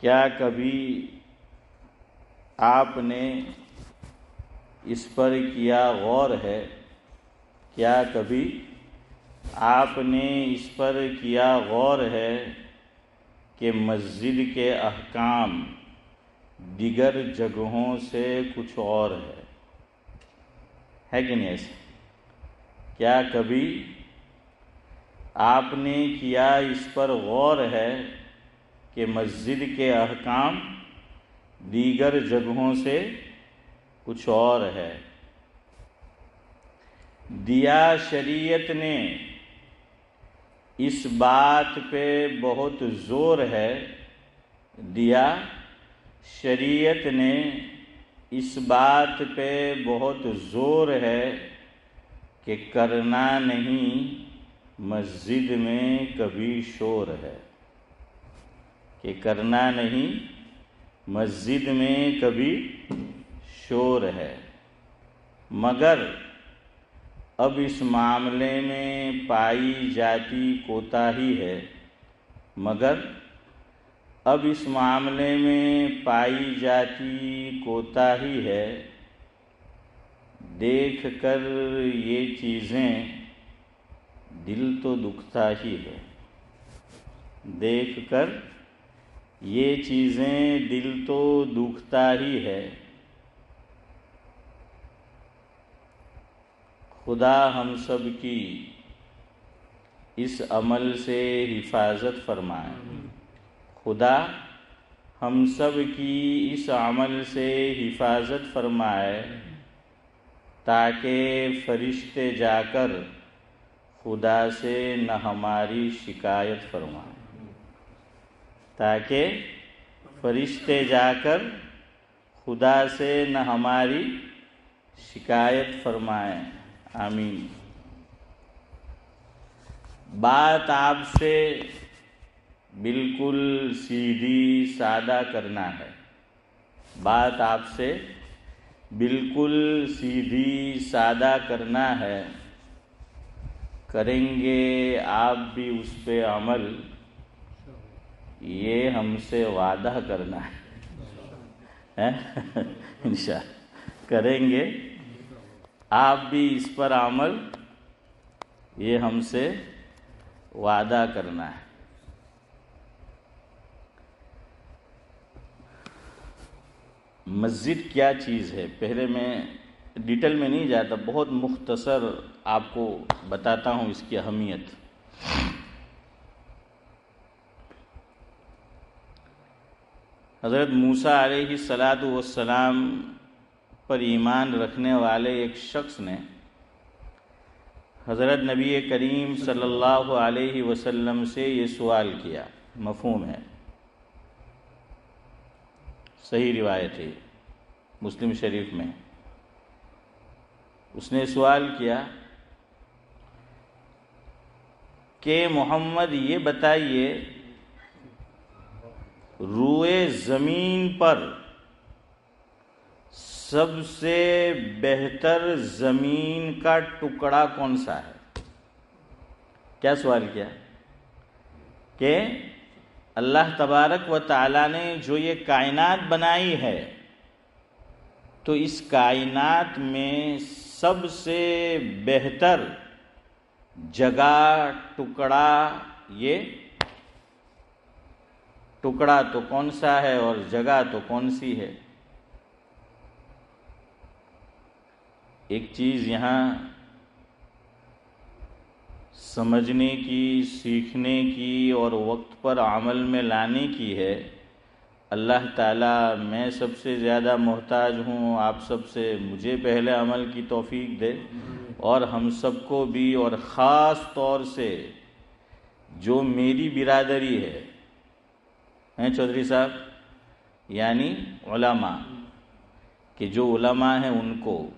کیا کبھی آپ نے اس پر کیا غور ہے؟ کیا کبھی آپ نے اس پر کیا غور ہے کہ مسجد کے احکام دیگر جگہوں سے کچھ اور ہے کہ نہیں ایسا؟ کیا کبھی آپ نے کیا اس پر غور ہے کہ مسجد کے احکام دیگر جگہوں سے کچھ اور ہے؟ دیا شریعت نے اس بات پہ بہت زور ہے، دیا شریعت نے اس بات پہ بہت زور ہے کہ کرنا نہیں مسجد میں کبھی شور ہے، کہ کرنا نہیں مسجد میں کبھی شور ہے، مگر اب اس معاملے میں پائی جاتی کوتاہی ہے، مگر اب اس معاملے میں پائی جاتی کوتاہی ہے، دیکھ کر یہ چیزیں دل تو دکھتا ہی ہے، دیکھ کر یہ چیزیں دل تو دکھتا ہی ہے، خدا ہم سب کی اس عمل سے حفاظت فرمائے، خدا ہم سب کی اس عمل سے حفاظت فرمائے، تاکہ فرشتے جا کر خدا سے نہ ہماری شکایت فرمائیں، تاکہ فرشتے جا کر خدا سے نہ ہماری شکایت فرمائیں، آمین۔ بات آپ سے بالکل سیدھی سادہ کرنا ہے، بات آپ سے بالکل سیدھی سادہ کرنا ہے، کریں گے آپ بھی اس پہ عمل، یہ ہم سے وعدہ کرنا ہے، انشاءاللہ کریں گے آپ بھی اس پر عمل، یہ ہم سے وعدہ کرنا ہے۔ مسجد کیا چیز ہے؟ پہلے میں ڈیٹیل میں نہیں جاتا، بہت مختصر آپ کو بتاتا ہوں اس کی اہمیت۔ حضرت موسیٰ علیہ السلام پر ایمان رکھنے والے ایک شخص نے حضرت نبی کریم صلی اللہ علیہ وسلم سے یہ سوال کیا، مفہوم ہے، صحیح روایت ہے مسلم شریف میں۔ اس نے سوال کیا کہ محمد یہ بتائیے، روئے زمین پر سب سے بہتر زمین کا ٹکڑا کون سا ہے؟ کیا سوال کیا کہ اللہ تبارک و تعالیٰ نے جو یہ کائنات بنائی ہے، تو اس کائنات میں سب سے بہتر جگہ ٹکڑا، یہ ٹکڑا تو کون سا ہے اور جگہ تو کون سی ہے؟ ایک چیز یہاں سمجھنے کی، سیکھنے کی اور وقت پر عمل میں لانے کی ہے۔ اللہ تعالیٰ میں سب سے زیادہ محتاج ہوں، آپ سب سے مجھے پہلے عمل کی توفیق دے، اور ہم سب کو بھی، اور خاص طور سے جو میری برادری ہے چودھری صاحب، یعنی علماء، کہ جو علماء ہیں ان کو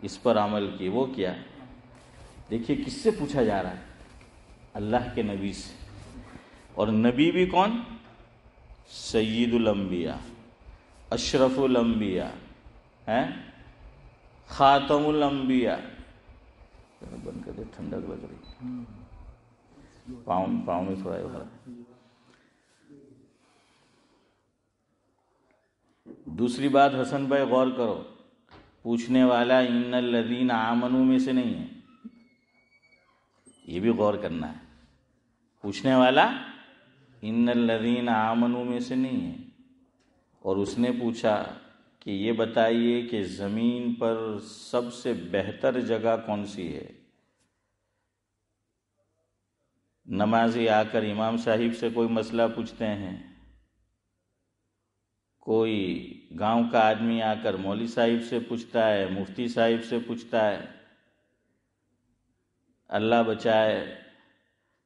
اس پر عمل کی۔ وہ کیا؟ دیکھیے کس سے پوچھا جا رہا ہے؟ اللہ کے نبی سے، اور نبی بھی کون؟ سید الانبیاء، اشرف الانبیاء، خاتم الانبیاء۔ بند کر دے، ٹھنڈک لگ رہی، پاؤں میں تھوڑا دوسری بات حسن بھائی غور کرو، پوچھنے والا ان الذین آمنوا میں سے نہیں ہے، یہ بھی غور کرنا ہے. پوچھنے والا ان الذین آمنوا میں سے نہیں ہے، اور اس نے پوچھا کہ یہ بتائیے کہ زمین پر سب سے بہتر جگہ کون سی ہے. نمازی آ کر امام صاحب سے کوئی مسئلہ پوچھتے ہیں، کوئی گاؤں کا آدمی آ کر مولوی صاحب سے پوچھتا ہے، مفتی صاحب سے پوچھتا ہے. اللہ بچائے،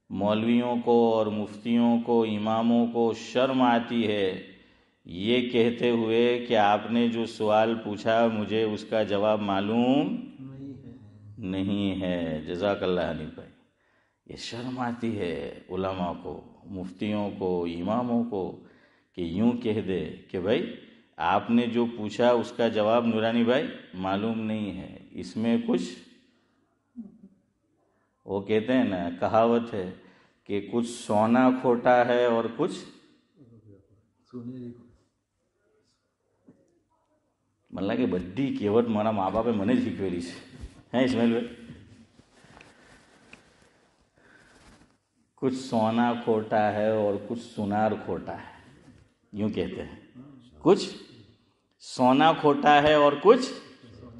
مولویوں کو اور مفتیوں کو، اماموں کو شرم آتی ہے یہ کہتے ہوئے کہ آپ نے جو سوال پوچھا مجھے اس کا جواب معلوم نہیں ہے. جزاک اللہ حنیف بھائی. یہ شرم آتی ہے علماء کو، مفتیوں کو، اماموں کو کہ یوں کہہ دے کہ بھائی آپ نے جو پوچھا اس کا جواب نورانی بھائی معلوم نہیں ہے. اس میں کچھ وہ کہتے ہیں نا، کہاوت ہے کہ کچھ سونا کھوٹا ہے اور کچھ مطلب کہ بڑی کہوت مارا ماں باپے મને જ શીખવેલી છે ہیں اسماعیل بھائی. کچھ سونا کھوٹا ہے اور کچھ سنار کھوٹا ہے، یوں کہتے ہیں. کچھ سونا کھوٹا ہے اور کچھ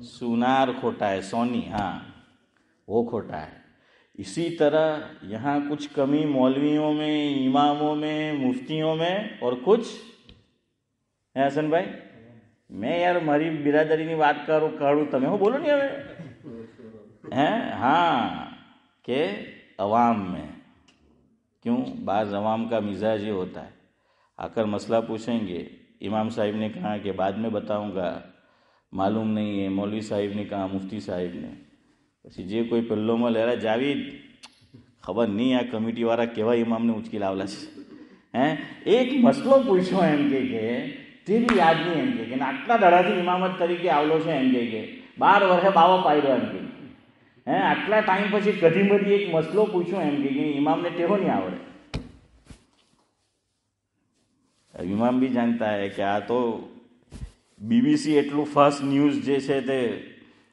سونار کھوٹا ہے، سونی، ہاں وہ کھوٹا ہے. اسی طرح یہاں کچھ کمی مولویوں میں، اماموں میں، مفتیوں میں، اور کچھ ہے حسن بھائی. میں یار ماری برادریની વાત کરું તમે હું બોલો નહીં હવે ہیں. ہاں کہ عوام میں کیوں بعض عوام کا مزاج یہ ہوتا ہے، آ کر مسئلہ پوچھیں گے، امام صاحب نے کہا کہ بعد میں بتاؤں گا، معلوم نہیں ہے. مولوی صاحب نے کہا، مفتی صاحب نے. પછી જે કોઈ પેલ્લોમાં લેરા જાવી ખબર નહીં આ કમિટીવાળા કેવા ઇમામને ઉંચકી લાવલા છે. હે એક મસલો પૂછ્યો એમ કે તે બી યાદ નહીં એમ કે આટલા દાડાથી ઇમામત તરીકે આવલો છે એમ કે 12 વર્ષે બાવો પાડ્યો એમ કે હે આટલા ટાઈમ પછી કદી બધી એક મસલો પૂછ્યો એમ કે ઇમામને ટેહો નહીં આવડે. ઇમામ બી જાણતા હે કે આ તો બીબીસી એટલું ફાસ્ટ ન્યૂઝ જે છે તે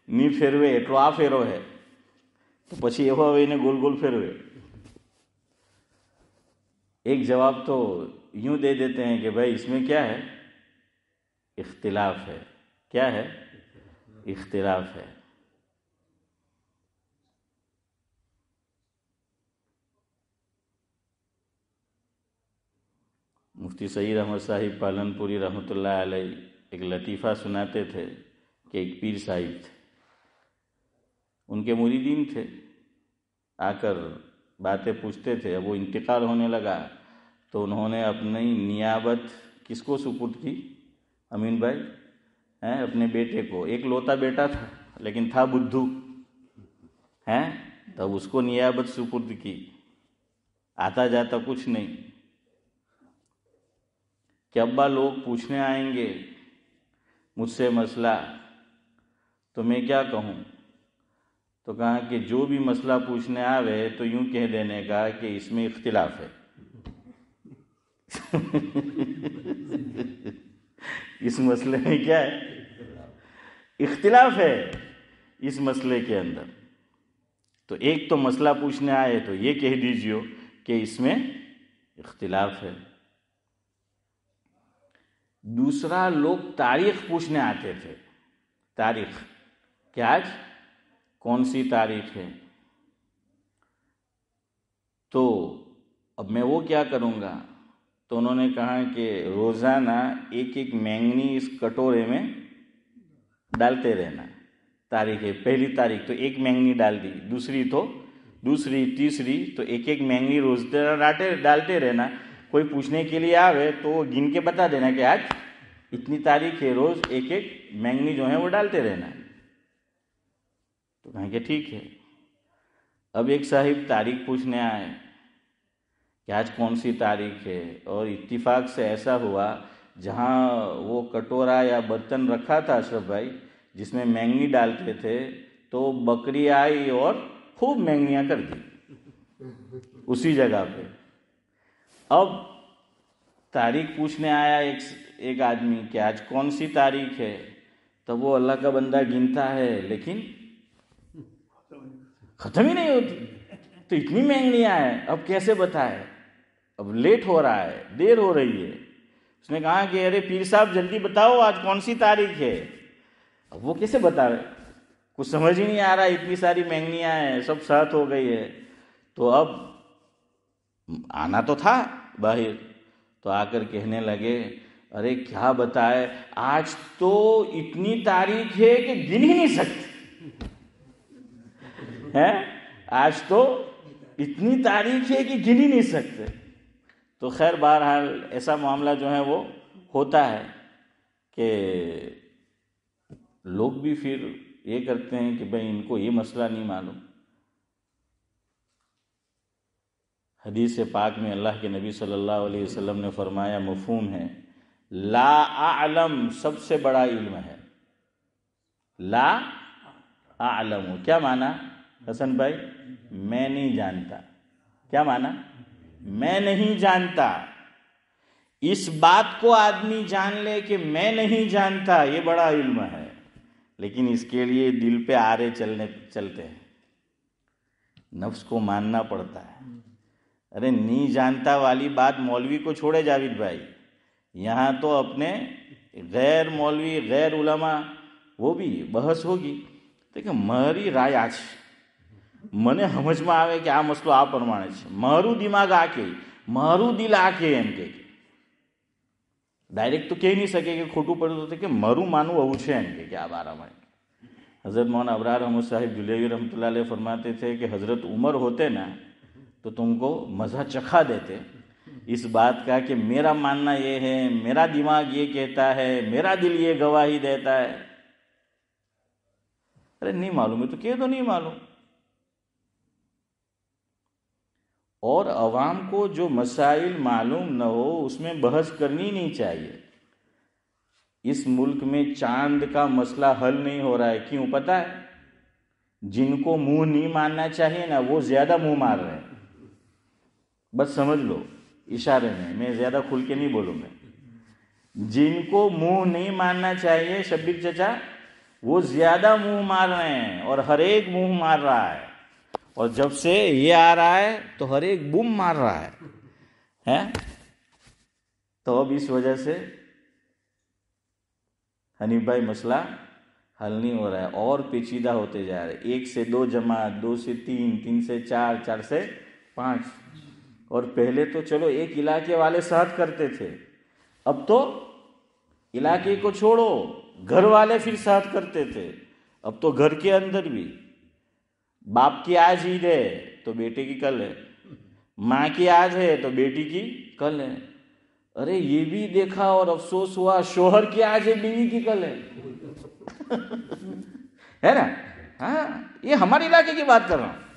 નહીં ફેરવે એટલો આ ફેરો હે, તો પછી એવો હવે એને ગોલ ગોલ ફેરવે. ایک جواب تو یوں دے دیتے ہیں کہ بھائی اس میں کیا ہے، اختلاف ہے. کیا ہے؟ اختلاف ہے. مفتی سعید احمد صاحب پالن پوری رحمۃ اللہ علیہ ایک لطیفہ سناتے تھے کہ ایک پیر صاحب تھے، ان کے مریدین تھے، آ کر باتیں پوچھتے تھے. اب وہ انتقال ہونے لگا تو انہوں نے اپنی نیابت کس کو سپرد کی؟ امین بھائی ہیں، اپنے بیٹے کو. ایک لوتا بیٹا تھا لیکن تھا بدھو ہیں، تب اس کو نیابت سپرد کی. آتا جاتا کچھ نہیں کہ ابا لوگ پوچھنے آئیں گے مجھ سے مسئلہ تو میں کیا کہوں؟ تو کہا کہ جو بھی مسئلہ پوچھنے آوے تو یوں کہہ دینے کا کہ اس میں اختلاف ہے. اس مسئلے میں کیا ہے؟ اختلاف ہے اس مسئلے کے اندر. تو ایک تو مسئلہ پوچھنے آئے تو یہ کہہ دیجیے کہ اس میں اختلاف ہے. دوسرا لوگ تاریخ پوچھنے آتے تھے. تاریخ کہ آج کون سی تاریخ ہے؟ تو اب میں وہ کیا کروں گا؟ تو انہوں نے کہا کہ روزانہ ایک ایک مینگنی اس کٹورے میں ڈالتے رہنا. تاریخ ہے، پہلی تاریخ تو ایک مینگنی ڈال دی، دوسری تو دوسری، تیسری، تو ایک ایک مینگنی روز ڈالتے رہنا. کوئی پوچھنے کے لیے آوے تو وہ گن کے بتا دینا کہ آج اتنی تاریخ ہے، روز ایک ایک مینگنی جو ہے وہ ڈالتے رہنا. تو کہیں کہ ٹھیک ہے. اب ایک صاحب تاریخ پوچھنے آئے کہ آج کون سی تاریخ ہے، اور اتفاق سے ایسا ہوا جہاں وہ کٹورا یا برتن رکھا تھا اشرف بھائی جس میں مینگنی ڈالتے تھے، تو بکری آئی اور خوب مینگنیاں کر دی اسی جگہ پہ. اب تاریخ پوچھنے آیا ایک آدمی کہ آج کون سی تاریخ ہے، تب وہ اللہ کا بندہ گنتا ہے لیکن ختم ہی نہیں ہوتی. تو اتنی مہنگیاں ہیں، اب کیسے بتائے؟ اب لیٹ ہو رہا ہے، دیر ہو رہی ہے. اس نے کہا کہ ارے پیر صاحب جلدی بتاؤ آج کون سی تاریخ ہے. اب وہ کیسے بتاوے؟ کچھ سمجھ ہی نہیں آ رہا، اتنی ساری مہنگیاں ہیں، سب ساتھ ہو گئی ہے. تو اب آنا تو تھا باہر، تو آ کر کہنے لگے ارے کیا بتائے، آج تو اتنی تاریخ ہے کہ گن ہی نہیں سکتے ہیں، آج تو اتنی تاریخ ہے کہ گن ہی نہیں سکتے. تو خیر بہرحال ایسا معاملہ جو ہے وہ ہوتا ہے کہ لوگ بھی پھر یہ کرتے ہیں کہ بھئی ان کو یہ مسئلہ نہیں معلوم. حدیث پاک میں اللہ کے نبی صلی اللہ علیہ وسلم نے فرمایا، مفہوم ہے، لا اعلم سب سے بڑا علم ہے. لا اعلم کیا معنی حسن بھائی؟ میں نہیں جانتا. کیا معنی؟ میں نہیں جانتا. اس بات کو آدمی جان لے کہ میں نہیں جانتا، یہ بڑا علم ہے. لیکن اس کے لیے دل پہ آرے چلتے ہیں، نفس کو ماننا پڑتا ہے. ارے نہیں جانتا والی بات مولوی کو چھوڑے جاوید بھائی، یہاں تو اپنے غیر مولوی غیر علماء وہ بھی بحث ہوگی. دیکھیں મારી રાય આ છે، મને સમજમાં આવે કે આ મસલો આ પ્રમાણે છે، મારું દિમાગ આ કહે، મારું દિલ આ કહે. એમ કે ડાયરેક્ટ તો કહી નહીં શકે કે ખોટું પડ્યું તો કે મારું માનવું આવું છે એમ કે આ બારામાં. حضرت مولانا ابرار احمد صاحب جلیلی رحمۃ اللہ علیہ فرماتے تھے کہ حضرت عمر ہوتے نا تو تم کو مزہ چکھا دیتے اس بات کا کہ میرا ماننا یہ ہے، میرا دماغ یہ کہتا ہے، میرا دل یہ گواہی دیتا ہے. ارے نہیں معلوم ہے تو کہہ دو نہیں معلوم. اور عوام کو جو مسائل معلوم نہ ہو اس میں بحث کرنی نہیں چاہیے. اس ملک میں چاند کا مسئلہ حل نہیں ہو رہا ہے، کیوں پتہ ہے؟ جن کو منہ نہیں ماننا چاہیے نا وہ زیادہ منہ مار رہے ہیں. بس سمجھ لو اشارے میں زیادہ کھل کے نہیں بولوں گا. جن کو منہ نہیں ماننا چاہیے شبیر چچا وہ زیادہ منہ مار رہے ہیں، اور ہر ایک منہ مار رہا ہے. اور جب سے یہ آ رہا ہے تو ہر ایک بم مار رہا ہے. تو اب اس وجہ سے حنیف بھائی مسئلہ حل نہیں ہو رہا ہے، اور پیچیدہ ہوتے جا رہے. 1 سے 2 جماعت، 2 سے 3، 3 سے 4، 4 سے 5. اور پہلے تو چلو ایک علاقے والے ساتھ کرتے تھے، اب تو علاقے کو چھوڑو گھر والے پھر ساتھ کرتے تھے. اب تو گھر کے اندر بھی باپ کی آج عید ہے تو بیٹے کی کل ہے، ماں کی آج ہے تو بیٹی کی کل ہے. ارے یہ بھی دیکھا اور افسوس ہوا شوہر کی آج ہے بیوی کی کل ہے. ہے نا؟ ہاں یہ ہمارے علاقے کی بات کر رہا ہوں.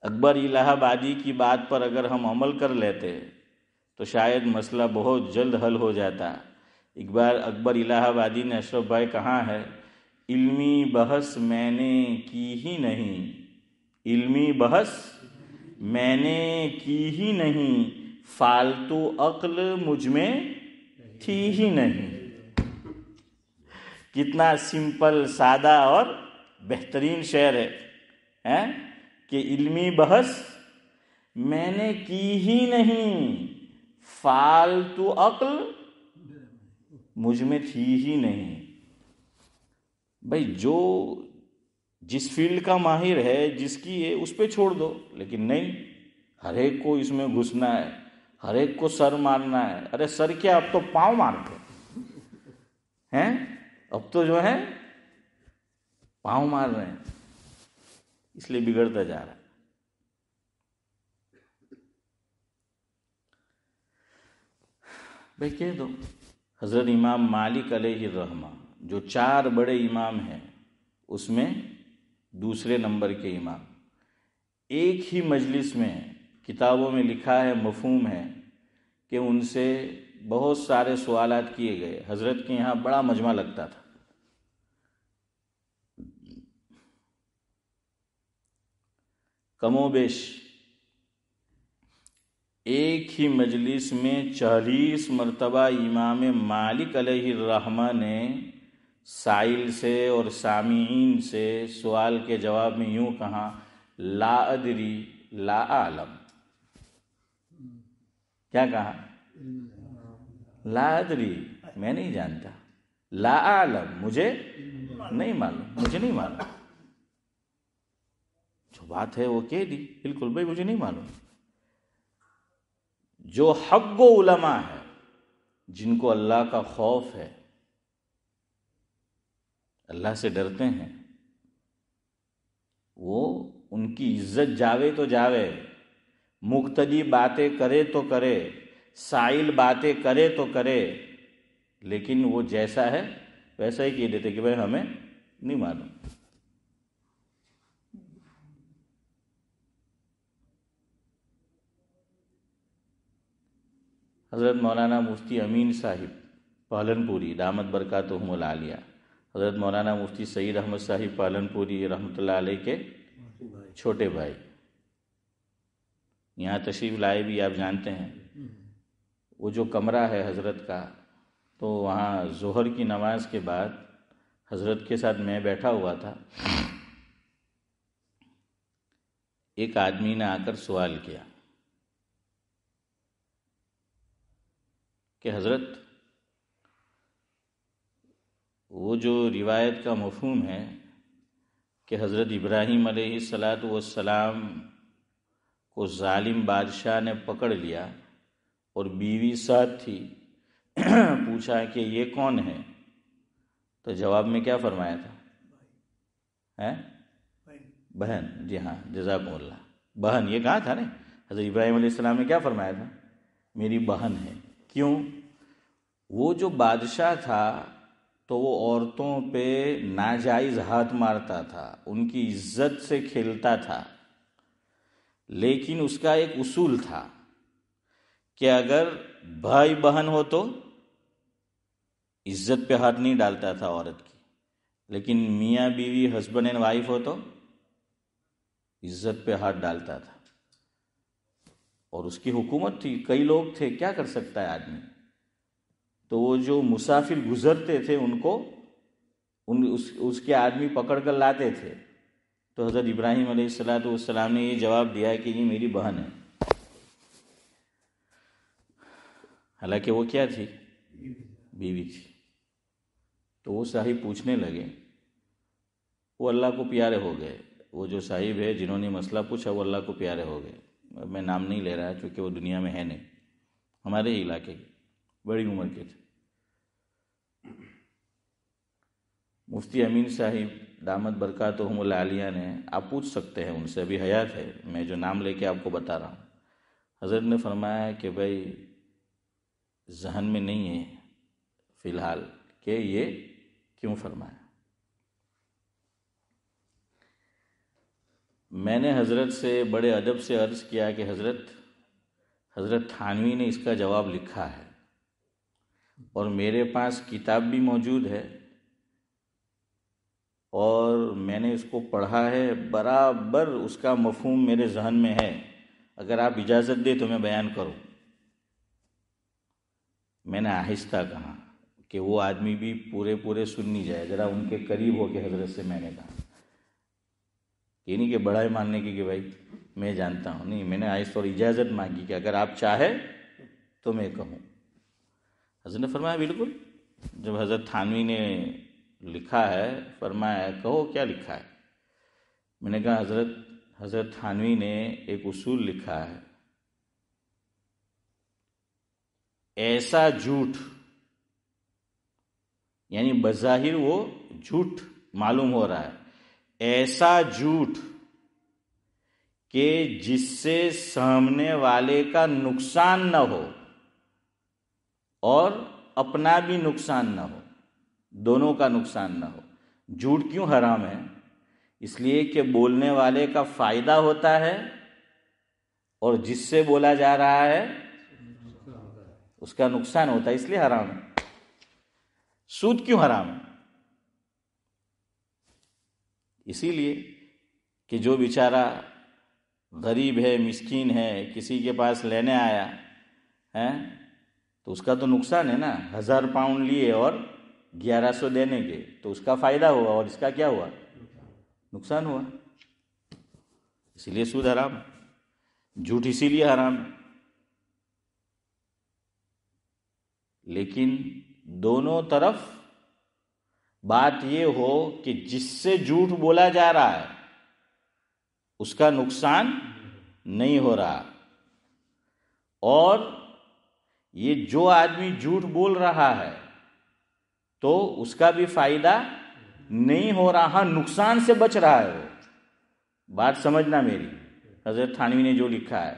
اکبر الہ آبادی کی بات پر اگر ہم عمل کر لیتے تو شاید مسئلہ بہت جلد حل ہو جاتا. اکبر الہ آبادی نے اشرف بھائی کہاں ہے، علمی بحث میں نے کی ہی نہیں، علمی بحث میں نے کی ہی نہیں، فالتو عقل مجھ میں تھی ہی نہیں. کتنا سمپل سادہ اور بہترین شعر ہے کہ علمی بحث میں نے کی ہی نہیں، فالتو عقل مجھ میں تھی ہی نہیں. بھائی جو جس فیلڈ کا ماہر ہے، جس کی ہے اس پہ چھوڑ دو، لیکن نہیں ہر ایک کو اس میں گھسنا ہے، ہر ایک کو سر مارنا ہے. ارے سر کیا، اب تو پاؤں مارتے ہیں، اب تو جو ہے پاؤں مار رہے ہیں، اس لیے بگڑتا جا رہا ہے. بھائی کہہ دو حضرت امام مالک علیہ الرحمہ جو 4 بڑے امام ہیں اس میں دوسرے نمبر کے امام، ایک ہی مجلس میں کتابوں میں لکھا ہے، مفہوم ہے کہ ان سے بہت سارے سوالات کیے گئے. حضرت کے یہاں بڑا مجمع لگتا تھا. کم و بیش ایک ہی مجلس میں 40 مرتبہ امام مالک علیہ الرحمہ نے سائل سے اور سامعین سے سوال کے جواب میں یوں کہا، لا ادری لا اعلم. کیا کہا؟ لا ادری، میں نہیں جانتا، لا اعلم، مجھے نہیں معلوم. جو بات ہے وہ کہہ دی، بالکل بھائی مجھے نہیں معلوم. جو حق و علماء ہے، جن کو اللہ کا خوف ہے، اللہ سے ڈرتے ہیں، وہ ان کی عزت جاوے تو جاوے، مقتدی باتیں کرے تو کرے، سائل باتیں کرے تو کرے، لیکن وہ جیسا ہے ویسا ہی کہہ دیتے کہ بھائی ہمیں نہیں معلوم. حضرت مولانا مفتی امین صاحب پالنپوری دامت برکاتہم العالیہ، حضرت مولانا مفتی سعید احمد صاحب پالنپوری رحمۃ اللہ علیہ کے چھوٹے بھائی یہاں تشریف لائے بھی، آپ جانتے ہیں. وہ جو کمرہ ہے حضرت کا، تو وہاں ظہر کی نماز کے بعد حضرت کے ساتھ میں بیٹھا ہوا تھا. ایک آدمی نے آ کر سوال کیا کہ حضرت، وہ جو روایت کا مفہوم ہے کہ حضرت ابراہیم علیہ السلام کو ظالم بادشاہ نے پکڑ لیا اور بیوی ساتھ تھی، پوچھا کہ یہ کون ہے، تو جواب میں کیا فرمایا تھا؟ بہن. جی ہاں، جزاکم اللہ. بہن یہ کہا تھا نا حضرت ابراہیم علیہ السلام نے، کیا فرمایا تھا؟ میری بہن ہے. کیوں؟ وہ جو بادشاہ تھا تو وہ عورتوں پہ ناجائز ہاتھ مارتا تھا، ان کی عزت سے کھیلتا تھا، لیکن اس کا ایک اصول تھا کہ اگر بھائی بہن ہو تو عزت پہ ہاتھ نہیں ڈالتا تھا عورت کی، لیکن میاں بیوی ہسبینڈ اینڈ وائف ہو تو عزت پہ ہاتھ ڈالتا تھا. اور اس کی حکومت تھی، کئی لوگ تھے، کیا کر سکتا ہے آدمی. تو وہ جو مسافر گزرتے تھے ان کو اس کے آدمی پکڑ کر لاتے تھے. تو حضرت ابراہیم علیہ السلام نے یہ جواب دیا کہ یہ میری بہن ہے. حالانکہ وہ کیا تھی؟ بیوی تھی. تو وہ صاحب پوچھنے لگے، وہ اللہ کو پیارے ہو گئے. وہ جو صاحب ہے جنہوں نے مسئلہ پوچھا وہ اللہ کو پیارے ہو گئے. اب میں نام نہیں لے رہا چونکہ وہ دنیا میں ہے نہیں، ہمارے ہی علاقے کے، بڑی عمر کے تھے. مفتی امین صاحب دامت برکاتہم العالیہ نے، آپ پوچھ سکتے ہیں ان سے، ابھی حیات ہے، میں جو نام لے کے آپ کو بتا رہا ہوں. حضرت نے فرمایا کہ بھائی ذہن میں نہیں ہے فی الحال کہ یہ کیوں فرمایا. میں نے حضرت سے بڑے ادب سے عرض کیا کہ حضرت تھانوی نے اس کا جواب لکھا ہے اور میرے پاس کتاب بھی موجود ہے اور میں نے اس کو پڑھا ہے، برابر اس کا مفہوم میرے ذہن میں ہے، اگر آپ اجازت دیں تو میں بیان کروں. میں نے آہستہ کہا کہ وہ آدمی بھی پورے سن نہیں جائے، ذرا ان کے قریب ہو کے حضرت سے میں نے کہا، یہ نہیں کہ بڑائی ماننے کی کہ بھائی میں جانتا ہوں، نہیں، میں نے آہستہ اور اجازت مانگی کہ اگر آپ چاہیں تو میں کہوں. حضرت نے فرمایا بالکل. جب حضرت تھانوی نے لکھا ہے، فرمایا کہو کیا لکھا ہے. میں نے کہا حضرت تھانوی نے ایک اصول لکھا ہے، ایسا جھوٹ، یعنی بظاہر وہ جھوٹ معلوم ہو رہا ہے، ایسا جھوٹ کہ جس سے سامنے والے کا نقصان نہ ہو اور اپنا بھی نقصان نہ ہو، دونوں کا نقصان نہ ہو. جھوٹ کیوں حرام ہے؟ اس لیے کہ بولنے والے کا فائدہ ہوتا ہے اور جس سے بولا جا رہا ہے اس کا نقصان ہوتا ہے، اس لیے حرام ہے. سود کیوں حرام ہے؟ اسی لیے کہ جو بیچارہ غریب ہے، مسکین ہے، کسی کے پاس لینے آیا ہے تو اس کا تو نقصان ہے نا. 1000 پاؤنڈ لیے اور 1100 دینے کے، تو اس کا فائدہ ہوا اور اس کا کیا ہوا؟ نقصان ہوا. اسی لیے سود حرام ہے، جھوٹ اسی لیے حرام ہے. لیکن دونوں طرف بات یہ ہو کہ جس سے جھوٹ بولا جا رہا ہے اس کا نقصان نہیں ہو رہا، اور یہ جو آدمی جھوٹ بول رہا ہے تو اس کا بھی فائدہ نہیں ہو رہا، نقصان سے بچ رہا ہے وہ. بات سمجھنا میری. حضرت تھانوی نے جو لکھا ہے،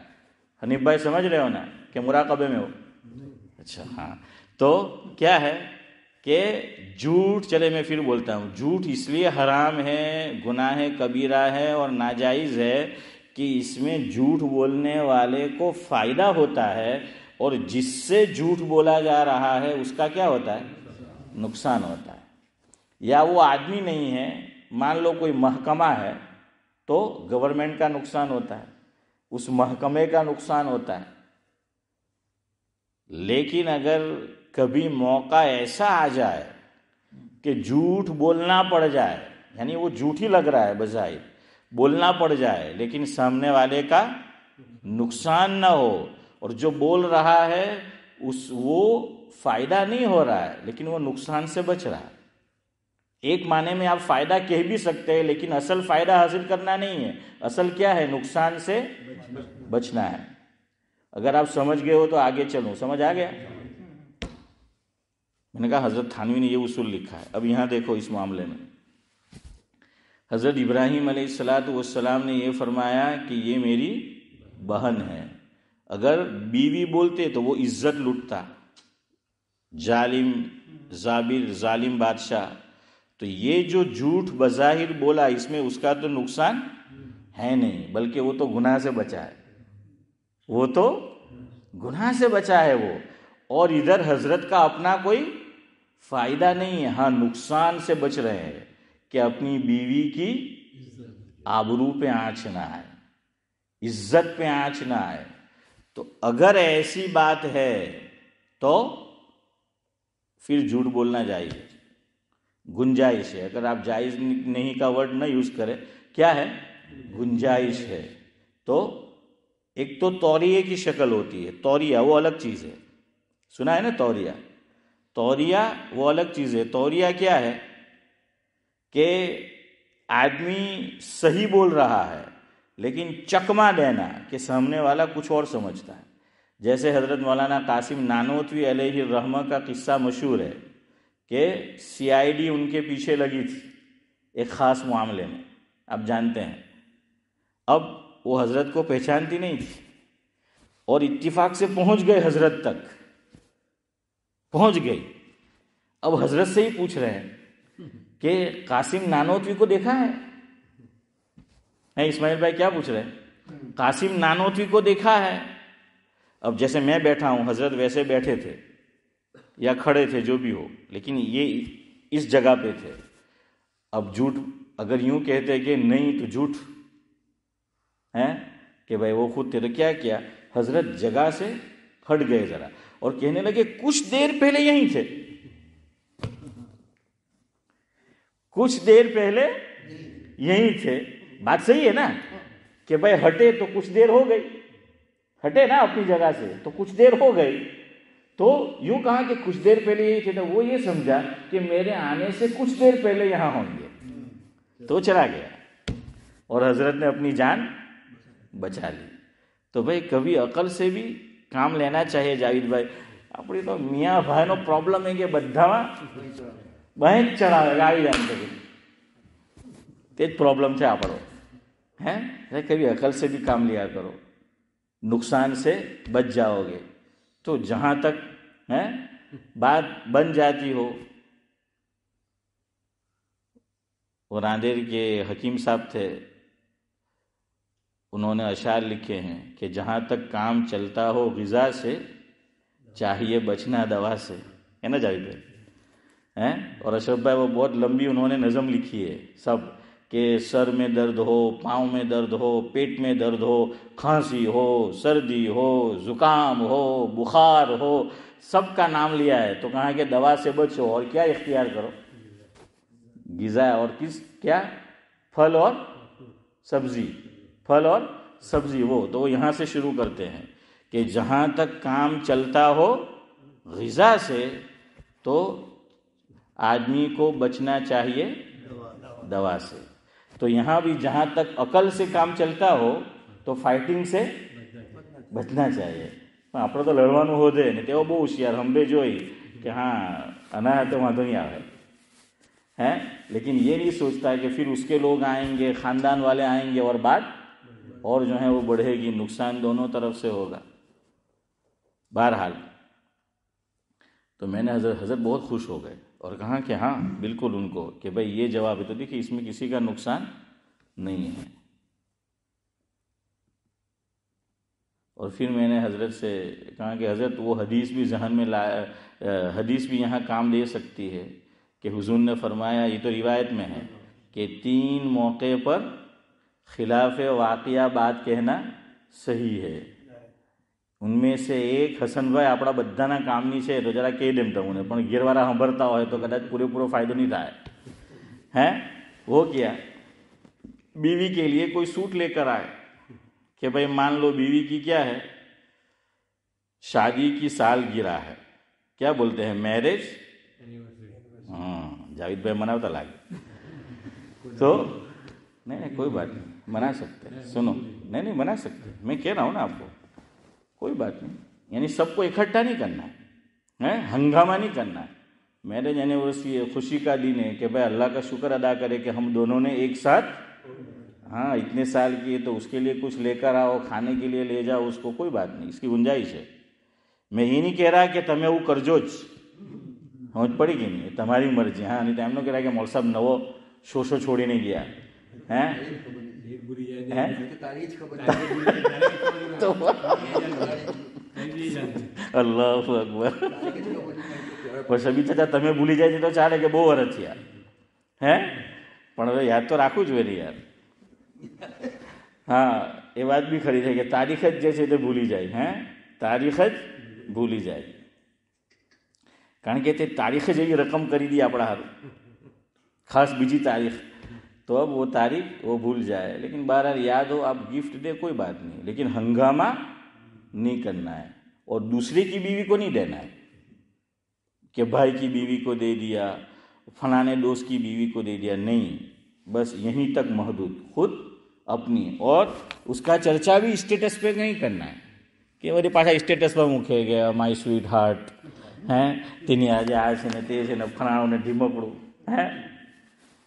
حنیف بھائی سمجھ رہے ہو نا کہ مراقبے میں ہو؟ اچھا ہاں. تو کیا ہے کہ جھوٹ، چلے میں پھر بولتا ہوں، جھوٹ اس لیے حرام ہے، گناہ کبیرہ ہے اور ناجائز ہے کہ اس میں جھوٹ بولنے والے کو فائدہ ہوتا ہے، اور جس سے جھوٹ بولا جا رہا ہے اس کا کیا ہوتا ہے؟ نقصان ہوتا ہے. یا وہ آدمی نہیں ہے، مان لو کوئی محکمہ ہے تو گورنمنٹ کا نقصان ہوتا ہے، اس محکمے کا نقصان ہوتا ہے. لیکن اگر کبھی موقع ایسا آ جائے کہ جھوٹ بولنا پڑ جائے، یعنی وہ جھوٹ ہی لگ رہا ہے بظاہر، بولنا پڑ جائے لیکن سامنے والے کا نقصان نہ ہو، اور جو بول رہا ہے وہ فائدہ نہیں ہو رہا ہے لیکن وہ نقصان سے بچ رہا ہے. ایک معنی میں آپ فائدہ کہہ بھی سکتے ہیں لیکن اصل فائدہ حاصل کرنا نہیں ہے، اصل کیا ہے؟ نقصان سے بچنا ہے. اگر آپ سمجھ گئے ہو تو آگے چلوں. سمجھ آ گیا؟ میں نے کہا حضرت تھانوی نے یہ اصول لکھا ہے. اب یہاں دیکھو اس معاملے میں حضرت ابراہیم علیہ السلام نے یہ فرمایا کہ یہ میری بہن ہے. اگر بیوی بولتے تو وہ عزت لٹتا، ظالم جابر ظالم بادشاہ. تو یہ جو جھوٹ بظاہر بولا اس میں اس کا تو نقصان ہے نہیں، بلکہ وہ تو گناہ سے بچا ہے، وہ تو گناہ سے بچا ہے وہ. اور ادھر حضرت کا اپنا کوئی فائدہ نہیں ہے، ہاں نقصان سے بچ رہے ہیں کہ اپنی بیوی کی آبرو پہ آنچ نہ آئے، عزت پہ آنچ نہ آئے. تو اگر ایسی بات ہے تو پھر جھوٹ بولنا جائز ہے، گنجائش ہے. اگر آپ جائز نہیں کا ورڈ نہ یوز کریں، کیا ہے؟ گنجائش ہے. تو ایک تو توریے کی شکل ہوتی ہے، توریہ وہ الگ چیز ہے. سنا ہے نا توریہ؟ توریہ وہ الگ چیز ہے. توریہ کیا ہے کہ آدمی صحیح بول رہا ہے لیکن چکما دینا کہ سامنے والا کچھ اور سمجھتا ہے. جیسے حضرت مولانا قاسم نانوتوی علیہ الرحمہ کا قصہ مشہور ہے کہ CID ان کے پیچھے لگی تھی ایک خاص معاملے میں، آپ جانتے ہیں. اب وہ حضرت کو پہچانتی نہیں تھی اور اتفاق سے پہنچ گئے، حضرت تک پہنچ گئی. اب حضرت سے ہی پوچھ رہے ہیں کہ قاسم نانوتوی کو دیکھا ہے؟ اسماعیل بھائی کیا پوچھ رہے ہیں؟ قاسم نانوتوی کو دیکھا ہے؟ اب جیسے میں بیٹھا ہوں، حضرت ویسے بیٹھے تھے یا کھڑے تھے جو بھی ہو، لیکن یہ اس جگہ پہ تھے. اب جھوٹ اگر یوں کہتے کہ نہیں تو جھوٹ ہے کہ بھائی وہ خود تھے، تو کیا کیا؟ حضرت جگہ سے ہٹ گئے ذرا اور کہنے لگے کچھ دیر پہلے یہیں تھے، کچھ دیر پہلے یہیں تھے. بات صحیح ہے نا کہ بھائی ہٹے تو کچھ دیر ہو گئی، ہٹے نا اپنی جگہ سے تو کچھ دیر ہو گئی. تو یوں کہا کہ کچھ دیر پہلے یہی تھے، تو وہ یہ سمجھا کہ میرے آنے سے کچھ دیر پہلے یہاں ہوں گے، تو چلا گیا اور حضرت نے اپنی جان بچا لی. تو بھائی کبھی عقل سے بھی کام لینا چاہیے جاوید بھائی. اپنی تو میاں بھائیનો પ્રોબ્લેમ ہے کہ બધામાં બહેક ચડાવે ગાડી જામ કરી તે જ પ્રોબ્લેમ છે આપણો. کبھی عقل سے بھی کام لیا کرو، نقصان سے بچ جاؤ گے. تو جہاں تک بات بن جاتی ہو، وہ راندیر کے حکیم صاحب تھے، انہوں نے اشعار لکھے ہیں کہ جہاں تک کام چلتا ہو غذا سے چاہیے بچنا دوا سے، ہے نا جاوید بھائی؟ اور اشرف بھائی وہ بہت لمبی انہوں نے نظم لکھی ہے سب کہ سر میں درد ہو، پاؤں میں درد ہو، پیٹ میں درد ہو، کھانسی ہو، سردی ہو، زکام ہو، بخار ہو، سب کا نام لیا ہے تو کہا کہ دوا سے بچو اور کیا اختیار کرو؟ غذا اور کیا؟ پھل اور سبزی، پھل اور سبزی. وہ تو وہ یہاں سے شروع کرتے ہیں کہ جہاں تک کام چلتا ہو غذا سے تو آدمی کو بچنا چاہیے دوا سے. تو یہاں بھی جہاں تک عقل سے کام چلتا ہو تو فائٹنگ سے بچنا چاہیے. આપણે તો લડવાનું હોદે ને તેઓ બહુ હોશિયાર હંબે જોઈ કે હા અનાયા તો વાંધો નહીં આવે ہیں, لیکن یہ نہیں سوچتا ہے کہ پھر اس کے لوگ آئیں گے، خاندان والے آئیں گے اور بات اور جو ہے وہ بڑھے گی، نقصان دونوں طرف سے ہوگا. بہرحال تو میں نے حضرت بہت خوش ہو گئے اور کہا کہ ہاں بالکل ان کو کہ بھئی یہ جواب ہے تو دیکھیے اس میں کسی کا نقصان نہیں ہے. اور پھر میں نے حضرت سے کہا کہ حضرت وہ حدیث بھی ذہن میں حدیث بھی یہاں کام دے سکتی ہے کہ حضور نے فرمایا، یہ تو روایت میں ہے کہ 3 موقع پر خلاف واقعہ بات کہنا صحیح ہے. ان میں سے ایک حسن ભાઈ આપણા બધાના કામની છે તો જરા કહી દેમ તમને, પણ ઘેરવાળા સાંભળતા હોય તો કદાચ પૂરેપૂરો ફાયદો નહીં થાય. ہیں وہ کیا؟ بیوی کے لیے کوئی سوٹ لے کر آئے کہ بھائی مان لو بیوی کی کیا ہے، شادی کی سالگرہ ہے، کیا بولتے ہیں، میرج. ہاں جاوید بھائی مناوتا لاگے تو نہیں کوئی بات نہیں، منا سکتے. سنو نہیں منا سکتے، میں کہہ رہا ہوں نا آپ کو، کوئی بات نہیں. یعنی سب کو اکٹھا نہیں کرنا ہے، ہنگامہ نہیں کرنا ہے. میرے اینیورسری خوشی کا دن ہے کہ بھائی اللہ کا شکر ادا کرے کہ ہم دونوں نے ایک ساتھ ہاں اتنے سال کی ہے تو اس کے لیے کچھ لے کر آؤ، کھانے کے لیے لے جاؤ اس کو، کوئی بات نہیں، اس کی گنجائش ہے. میں یہ نہیں کہہ رہا کہ تمہیں وہ کرجو જ સમજ પડી ગઈ નહીં، તમારી مرضی. હા નહીં તો એમ ન કહેવાય કે મોલ સાહેબ નવો શોશો છોડીને ગયા ہیں. અલ્લાહુ અકબર. પણ સબી છતાં તમે ભૂલી જાય છે તો ચાલે કે બહુ વર્ષ થયા હે, પણ હવે યાદ તો રાખવું જોઈએ ને યાર. હા એ વાત બી ખરી છે કે તારીખ જ જે છે તે ભૂલી જાય. હે તારીખ જ ભૂલી જાય, કારણ કે તે તારીખ જ એવી રકમ કરી દી આપણા હારું, ખાસ બીજી તારીખ, تو اب وہ تاریخ وہ بھول جائے. لیکن بہرحال یاد ہو، آپ گفٹ دے کوئی بات نہیں، لیکن ہنگامہ نہیں کرنا ہے اور دوسرے کی بیوی کو نہیں دینا ہے کہ بھائی کی بیوی کو دے دیا، فلانے دوست کی بیوی کو دے دیا. نہیں، بس یہیں تک محدود، خود اپنی. اور اس کا چرچا بھی اسٹیٹس پہ نہیں کرنا ہے کہ میری پاچھا اسٹیٹس پر મૂકે ગયા માય સ્વીટ હાર્ટ ہیں તેની આજે આ છે ને તે છે ને ફલાણો ને ઢીમકડું ہیں.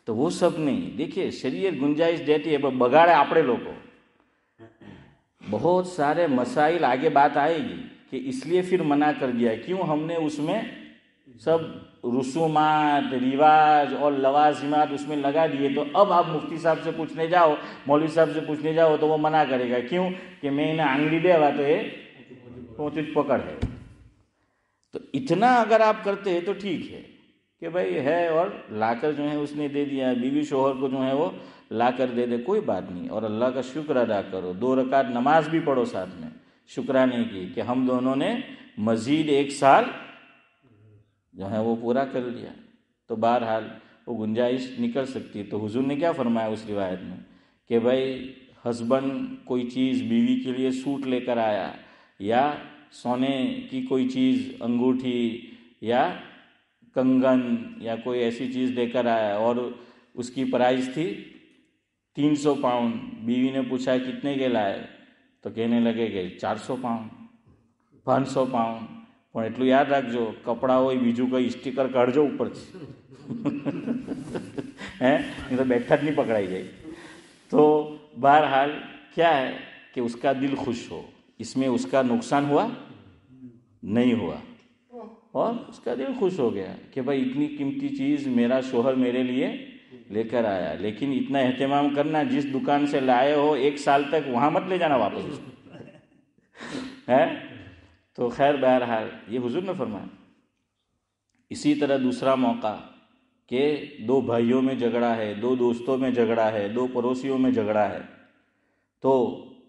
تو وہ سب نہیں. دیکھیے شریعت گنجائش دیتی ہے پر بگاڑے આપણે લોકો. بہت سارے مسائل آگے بات آئے گی کہ اس لیے پھر منع کر دیا، کیوں ہم نے اس میں سب رسومات رواج اور لوازمات اس میں لگا دیے. تو اب آپ مفتی صاحب سے پوچھنے جاؤ، مولوی صاحب سے پوچھنے جاؤ تو وہ منع کرے گا. کیوں کہ میں انہیں آنگلی دیوا تو یہ پہنچ پکڑ ہے. تو اتنا اگر آپ کرتے ہیں تو ٹھیک ہے کہ بھائی ہے اور لا کر جو ہے اس نے دے دیا، بیوی شوہر کو جو ہے وہ لا کر دے دے، کوئی بات نہیں. اور اللہ کا شکر ادا کرو، 2 رکعت نماز بھی پڑھو ساتھ میں، شکرانے کی کہ ہم دونوں نے مزید 1 سال جو ہے وہ پورا کر لیا. تو بہرحال وہ گنجائش نکل سکتی. تو حضور نے کیا فرمایا اس روایت میں کہ بھائی ہسبینڈ کوئی چیز بیوی کے لیے سوٹ لے کر آیا یا سونے کی کوئی چیز انگوٹھی یا کنگن یا کوئی ایسی چیز دے کر آیا اور اس کی پرائز تھی 300 પાઉન્ડ. بیوی نے پوچھا کتنے کے لائے تو کہنے لگے کہ 400 પાઉન્ડ 500 પાઉન્ડ. પણ એટલું યાદ રાખજો કપડાં હોય બીજું કંઈ સ્ટીકર કાઢજો ઉપરથી હે નહીં તો બેઠા જ નહીં પકડાઈ જાય. તો બહرحال کیا ہے کہ اس کا دل خوش ہو، اس میں اس کا نقصان ہوا نہیں ہوا اور اس کا دل خوش ہو گیا کہ بھائی اتنی قیمتی چیز میرا شوہر میرے لیے لے کر آیا. لیکن اتنا اہتمام کرنا، جس دکان سے لائے ہو 1 سال تک وہاں مت لے جانا واپس ہے. تو خیر بہرحال یہ حضور نے فرمایا. اسی طرح دوسرا موقع کہ دو بھائیوں میں جھگڑا ہے، دو دوستوں میں جھگڑا ہے، دو پڑوسیوں میں جھگڑا ہے، تو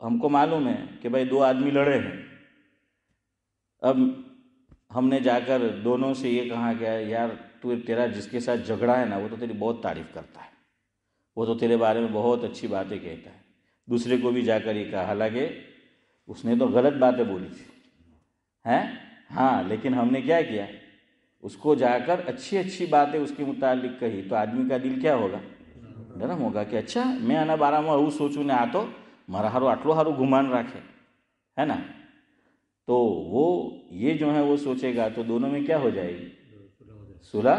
ہم کو معلوم ہے کہ بھائی دو آدمی لڑے ہیں. اب ہم نے جا کر دونوں سے یہ کہا کہ یار تیرا جس کے ساتھ جھگڑا ہے نا وہ تو تیری بہت تعریف کرتا ہے، وہ تو تیرے بارے میں بہت اچھی باتیں کہتا ہے. دوسرے کو بھی جا کر یہ کہا، حالانکہ اس نے تو غلط باتیں بولی تھی ہیں، ہاں، لیکن ہم نے کیا کیا، اس کو جا کر اچھی اچھی باتیں اس کے متعلق کہی، تو آدمی کا دل کیا ہوگا، نرم ہوگا کہ اچھا میں આના બારામાં આવું સોચું ને આ તો મારા હારું આટલું સારું ગુમાન રાખે ہے نا. تو وہ یہ جو ہے وہ سوچے گا تو دونوں میں کیا ہو جائے گی، صلح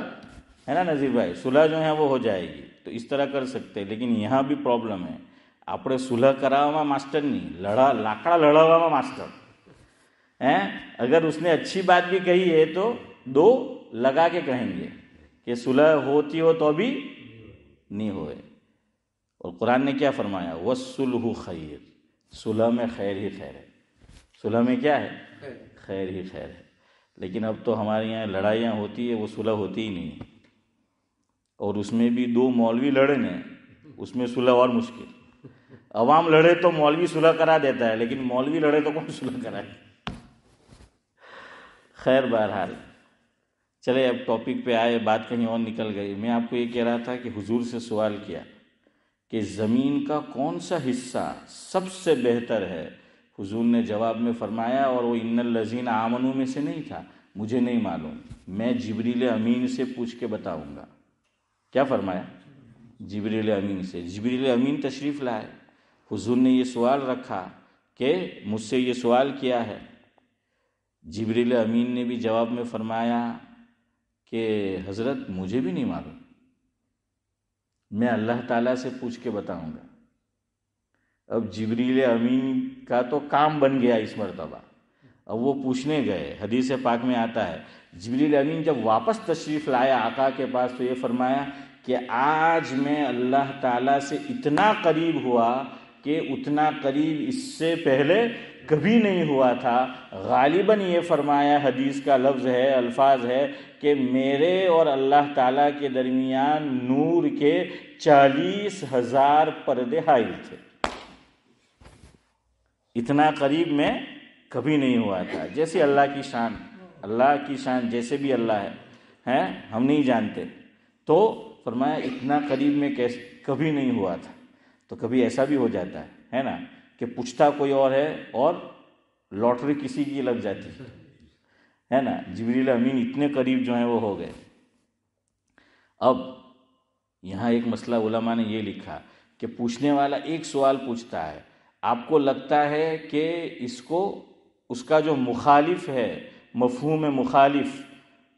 ہے نا نذیر بھائی، صلح جو ہے وہ ہو جائے گی. تو اس طرح کر سکتے ہیں. لیکن یہاں بھی پرابلم ہے، આપણે સુલહ કરાવવામાં માસ્ટર નહીં، લાકડા લડાવવામાં માસ્ટર ہیں. اگر اس نے اچھی بات بھی کہی ہے تو دو لگا کے کہیں گے کہ صلح ہوتی ہو تو بھی نہیں ہوئے. اور قرآن نے کیا فرمایا، والصلح خیر، صلح میں خیر ہی خیر ہے. صلح میں کیا ہے، خیر ہی خیر ہے. لیکن اب تو ہمارے یہاں لڑائیاں ہوتی ہے، وہ صلح ہوتی ہی نہیں. اور اس میں بھی دو مولوی لڑے نا، اس میں صلح اور مشکل. عوام لڑے تو مولوی صلح کرا دیتا ہے، لیکن مولوی لڑے تو کون صلح کرائے. خیر بہرحال چلے اب ٹاپک پہ آئے، بات کہیں اور نکل گئی. میں آپ کو یہ کہہ رہا تھا کہ حضور سے سوال کیا کہ زمین کا کون سا حصہ سب سے بہتر ہے. حضور نے جواب میں فرمایا، اور وہ ان الذین آمنوا میں سے نہیں تھا، مجھے نہیں معلوم، میں جبریل امین سے پوچھ کے بتاؤں گا. کیا فرمایا، جبریل امین سے. جبریل امین تشریف لائے، حضور نے یہ سوال رکھا کہ مجھ سے یہ سوال کیا ہے. جبریل امین نے بھی جواب میں فرمایا کہ حضرت مجھے بھی نہیں معلوم، میں اللہ تعالیٰ سے پوچھ کے بتاؤں گا. اب جبریل امین کا تو کام بن گیا اس مرتبہ. اب وہ پوچھنے گئے. حدیث پاک میں آتا ہے جبریل امین جب واپس تشریف لایا آقا کے پاس تو یہ فرمایا کہ آج میں اللہ تعالیٰ سے اتنا قریب ہوا کہ اتنا قریب اس سے پہلے کبھی نہیں ہوا تھا. غالباً یہ فرمایا، حدیث کا لفظ ہے، الفاظ ہے کہ میرے اور اللہ تعالیٰ کے درمیان نور کے 40,000 پردے حائل تھے. اتنا قریب میں کبھی نہیں ہوا تھا. جیسے اللہ کی شان جیسے بھی اللہ ہے ہم نہیں جانتے. تو فرمایا اتنا قریب میں کبھی نہیں ہوا تھا. تو کبھی ایسا بھی ہو جاتا ہے نا کہ پوچھتا کوئی اور ہے اور لاٹری کسی کی لگ جاتی ہے نا. جبریل امین اتنے قریب جو ہیں وہ ہو گئے. اب یہاں ایک مسئلہ علماء نے یہ لکھا کہ پوچھنے والا ایک سوال پوچھتا ہے، آپ کو لگتا ہے کہ اس کا جو مخالف ہے، مفہوم مخالف،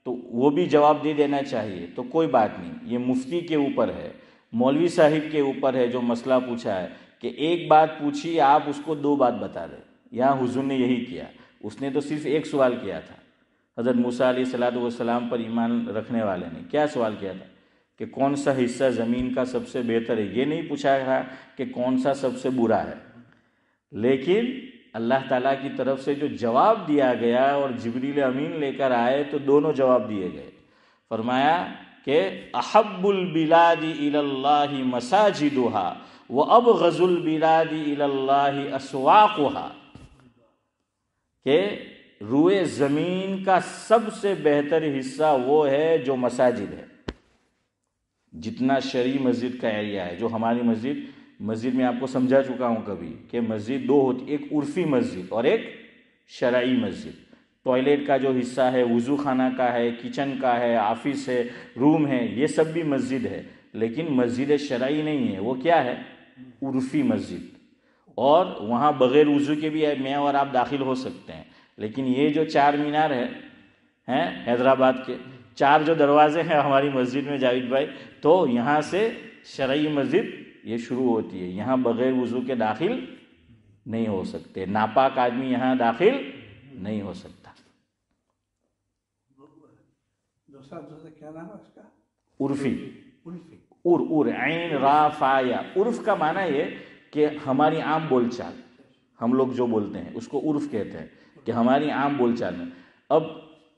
تو وہ بھی جواب دے دینا چاہیے. تو کوئی بات نہیں، یہ مفتی کے اوپر ہے، مولوی صاحب کے اوپر ہے جو مسئلہ پوچھا ہے کہ ایک بات پوچھی آپ اس کو دو بات بتا دیں. یہاں حضور نے یہی کیا. اس نے تو صرف ایک سوال کیا تھا. حضرت موسیٰ علیہ الصلوۃ والسلام پر ایمان رکھنے والے نے کیا سوال کیا تھا کہ کون سا حصہ زمین کا سب سے بہتر ہے. یہ نہیں پوچھا تھا کہ کون سا سب سے برا ہے. لیکن اللہ تعالیٰ کی طرف سے جو جواب دیا گیا اور جبریل امین لے کر آئے تو دونوں جواب دیے گئے. فرمایا کہ احب البلاد الی اللہ مساجدها وابغض البلاد الی اللہ اسواقها، کہ روئے زمین کا سب سے بہتر حصہ وہ ہے جو مساجد ہے. جتنا شرعی مسجد کا ایریا ہے، جو ہماری مسجد میں آپ کو سمجھا چکا ہوں کبھی کہ مسجد دو ہوتی، ایک عرفی مسجد اور ایک شرعی مسجد. ٹوائلٹ کا جو حصہ ہے وضو خانہ کا ہے، کچن کا ہے، آفس ہے، روم ہے، یہ سب بھی مسجد ہے. لیکن مسجد شرعی نہیں ہے، وہ کیا ہے، عرفی مسجد. اور وہاں بغیر وضو کے بھی میں اور آپ داخل ہو سکتے ہیں. لیکن یہ جو 4 مینار ہے حیدرآباد کے 4 جو دروازے ہیں ہماری مسجد میں جاوید بھائی، تو یہاں سے شرعی مسجد یہ شروع ہوتی ہے. یہاں بغیر وضو کے داخل نہیں ہو سکتے، ناپاک آدمی یہاں داخل نہیں ہو سکتا. کیا نام ہے اس کا؟ عرفی. عین را فا یا. عرف کا معنی یہ کہ ہماری عام بول چال، ہم لوگ جو بولتے ہیں اس کو عرف کہتے ہیں، کہ ہماری عام بول چال میں. اب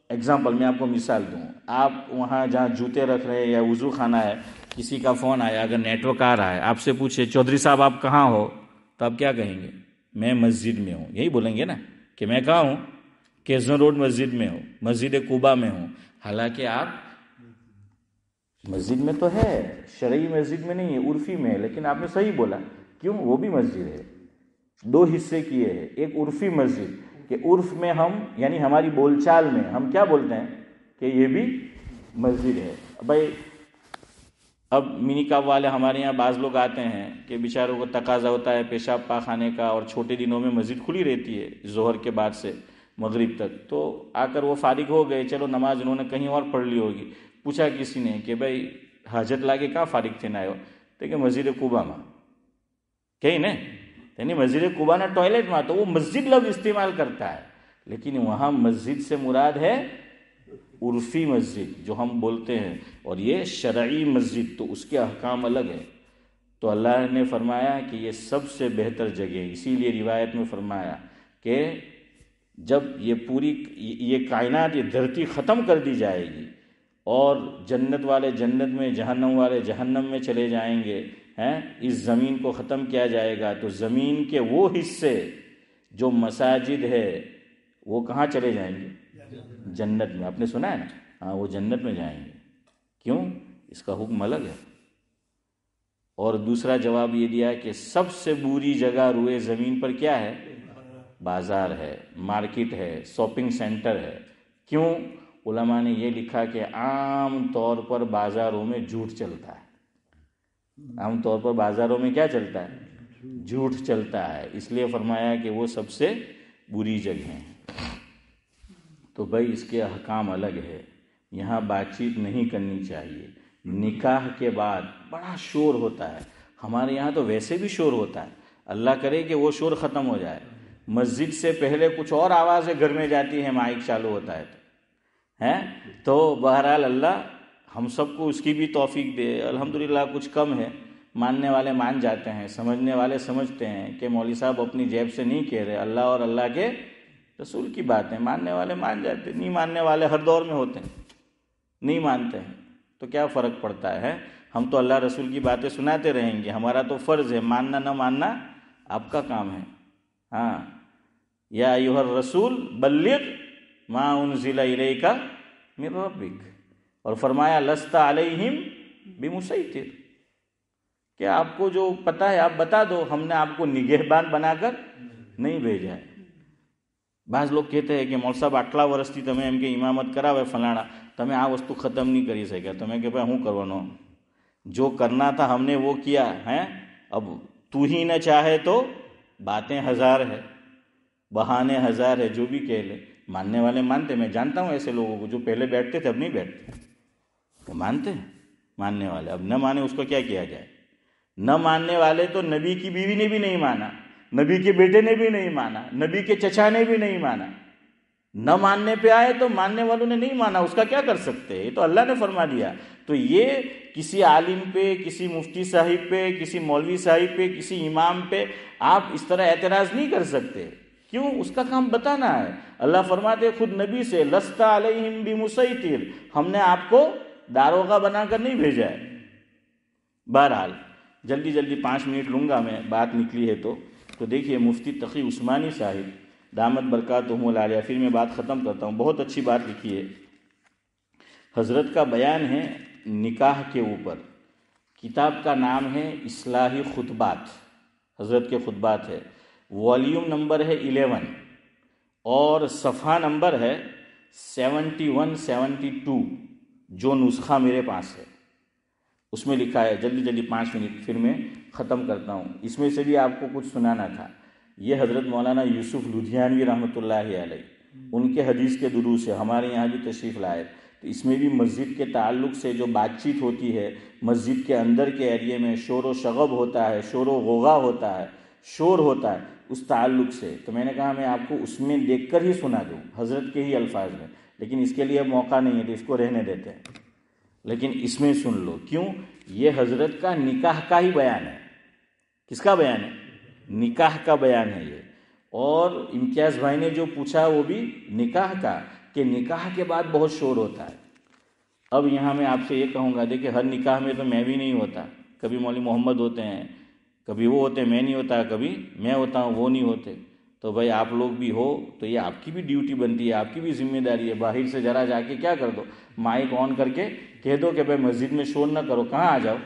ایگزامپل میں آپ کو مثال دوں، آپ وہاں جہاں جوتے رکھ رہے ہیں یا وضو خانہ ہے، کسی کا فون آیا، اگر نیٹ ورک آ رہا ہے، آپ سے پوچھے چودھری صاحب آپ کہاں ہو، تو آپ کیا کہیں گے؟ میں مسجد میں ہوں، یہی بولیں گے نا کہ میں کہاں ہوں؟ کیزن روڈ مسجد میں ہوں، مسجد قباء میں ہوں، حالانکہ آپ مسجد میں تو ہے، شرعی مسجد میں نہیں ہے، عرفی میں ہے، لیکن آپ نے صحیح بولا، کیوں؟ وہ بھی مسجد ہے، دو حصے کیے ہیں، ایک عرفی مسجد کہ عرف میں ہم یعنی ہماری بول چال میں ہم کیا بولتے ہیں کہ یہ بھی مسجد ہے۔ بھائی اب منی کاب والے ہمارے یہاں بعض لوگ آتے ہیں کہ بیچاروں کو تقاضا ہوتا ہے پیشاب پاخانے کا، اور چھوٹے دنوں میں مسجد کھلی رہتی ہے ظہر کے بعد سے مغرب تک، تو آ کر وہ فارغ ہو گئے، چلو نماز انہوں نے کہیں اور پڑھ لی ہوگی، پوچھا کسی نے کہ بھائی حاجت لاگے کہاں فارغ تھے نہ آئے ہو، تو کہ مسجد قباء میں کہیں نا، یعنی مسجد قباء نہ ٹوائلٹ میں، تو وہ مسجد لفظ استعمال کرتا ہے، لیکن وہاں مسجد سے مراد ہے عرفی مسجد جو ہم بولتے ہیں، اور یہ شرعی مسجد تو اس کے احکام الگ ہے۔ تو اللہ نے فرمایا کہ یہ سب سے بہتر جگہ ہے، اسی لیے روایت میں فرمایا کہ جب یہ پوری یہ کائنات، یہ دھرتی ختم کر دی جائے گی اور جنت والے جنت میں، جہنم والے جہنم میں چلے جائیں گے، اس زمین کو ختم کیا جائے گا، تو زمین کے وہ حصے جو مساجد ہے وہ کہاں چلے جائیں گے؟ جنت میں۔ آپ نے سنا ہے نا؟ ہاں، وہ جنت میں جائیں گے، کیوں؟ اس کا حکم الگ ہے۔ اور دوسرا جواب یہ دیا کہ سب سے بری جگہ روئے زمین پر کیا ہے؟ بازار ہے، مارکیٹ ہے، شاپنگ سینٹر ہے۔ کیوں؟ علماء نے یہ لکھا کہ عام طور پر بازاروں میں جھوٹ چلتا ہے، عام طور پر بازاروں میں کیا چلتا ہے؟ جھوٹ چلتا ہے، اس لیے فرمایا کہ وہ سب سے بری جگہ ہیں۔ تو بھائی اس کے احکام الگ ہے، یہاں بات چیت نہیں کرنی چاہیے۔ نکاح کے بعد بڑا شور ہوتا ہے، ہمارے یہاں تو ویسے بھی شور ہوتا ہے، اللہ کرے کہ وہ شور ختم ہو جائے۔ مسجد سے پہلے کچھ اور آوازیں گھر میں جاتی ہیں، مائک چالو ہوتا ہے تو بہرحال اللہ ہم سب کو اس کی بھی توفیق دے۔ الحمدللہ کچھ کم ہے، ماننے والے مان جاتے ہیں، سمجھنے والے سمجھتے ہیں کہ مولوی صاحب اپنی جیب سے نہیں کہہ رہے، اللہ اور اللہ کے رسول کی باتیں، ماننے والے مان جاتے، نہیں ماننے والے ہر دور میں ہوتے ہیں، نہیں مانتے ہیں، تو کیا فرق پڑتا ہے؟ ہم تو اللہ رسول کی باتیں سناتے رہیں گے، ہمارا تو فرض ہے، ماننا نہ ماننا آپ کا کام ہے۔ ہاں، یا ایھا الرسول بلغ ما انزل الیک من ربک، اور فرمایا لست علیہم بمسیطر، کہ آپ کو جو پتہ ہے آپ بتا دو، ہم نے آپ کو نگہبان بنا کر نہیں بھیجا ہے۔ بعض لوگ کہتے ہیں کہ مول صاحب આટલા વર્ષથી તમે એમ કે ઇમામત કરાવે ફલાણા, તમે આ વસ્તુ ختم نہیں કરી શક્યા, તમે کہ ભાઈ હું કરવાનો, جو کرنا تھا ہم نے وہ کیا ہے، اب تو ہی نہ چاہے تو باتیں ہزار ہے، بہانے ہزار ہے، جو بھی کہہ لے۔ ماننے والے مانتے، میں جانتا ہوں ایسے لوگوں کو جو پہلے بیٹھتے تھے اب نہیں بیٹھتے، وہ مانتے ہیں ماننے والے، اب نہ مانے اس کو کیا کیا جائے۔ نہ ماننے والے تو نبی کی بیوی نے بھی نہیں مانا، نبی کے بیٹے نے بھی نہیں مانا، نبی کے چچا نے بھی نہیں مانا، نہ ماننے پہ آئے تو ماننے والوں نے نہیں مانا، اس کا کیا کر سکتے؟ یہ تو اللہ نے فرما دیا۔ تو یہ کسی عالم پہ، کسی مفتی صاحب پہ، کسی مولوی صاحب پہ، کسی امام پہ آپ اس طرح اعتراض نہیں کر سکتے، کیوں؟ اس کا کام بتانا ہے۔ اللہ فرماتے خود نبی سے لست علیہم بمسیطر، ہم نے آپ کو داروغہ بنا کر نہیں بھیجا ہے۔ بہرحال جلدی 5 منٹ لوں گا میں، بات نکلی ہے تو دیکھیے مفتی تقی عثمانی صاحب دامت برکاتہم العالیہ، پھر میں بات ختم کرتا ہوں، بہت اچھی بات لکھی ہے۔ حضرت کا بیان ہے نکاح کے اوپر، کتاب کا نام ہے اصلاحی خطبات، حضرت کے خطبات ہے، والیوم نمبر ہے 11 اور صفحہ نمبر ہے 71-72، جو نسخہ میرے پاس ہے اس میں لکھا ہے۔ جلدی 5 منٹ پھر میں ختم کرتا ہوں، اس میں سے بھی آپ کو کچھ سنانا تھا۔ یہ حضرت مولانا یوسف لدھیانوی رحمۃ اللہ علیہ، ان کے حدیث کے دروس ہے، ہمارے یہاں بھی تشریف لائے، تو اس میں بھی مسجد کے تعلق سے جو بات چیت ہوتی ہے، مسجد کے اندر کے ایریے میں شور و شغب ہوتا ہے، شور و غوغا ہوتا ہے، شور ہوتا ہے، اس تعلق سے، تو میں نے کہا میں آپ کو اس میں دیکھ کر ہی سنا دوں حضرت کے ہی الفاظ میں، لیکن اس کے لیے موقع نہیں ہے تو اس کو رہنے دیتے ہیں، لیکن اس میں سن لو۔ کیوں؟ یہ حضرت کا نکاح کا ہی بیان ہے۔ کس کا بیان ہے؟ نکاح کا بیان ہے یہ۔ اور امتیاز بھائی نے جو پوچھا وہ بھی نکاح کا، کہ نکاح کے بعد بہت شور ہوتا ہے. اب یہاں میں آپ سے یہ کہوں گا، دیکھیں ہر نکاح میں تو میں بھی نہیں ہوتا، کبھی مولوی محمد ہوتے ہیں، کبھی وہ ہوتے ہیں میں نہیں ہوتا، کبھی میں ہوتا ہوں وہ نہیں ہوتے. تو بھائی آپ لوگ بھی ہو تو یہ آپ کی بھی ڈیوٹی بنتی ہے، آپ کی بھی ذمہ داری ہے. باہر سے ذرا جا کے کیا کر دو، مائک آن کر کے کہہ دو کہ بھائی مسجد میں شور نہ کرو. کہاں آ جاؤ؟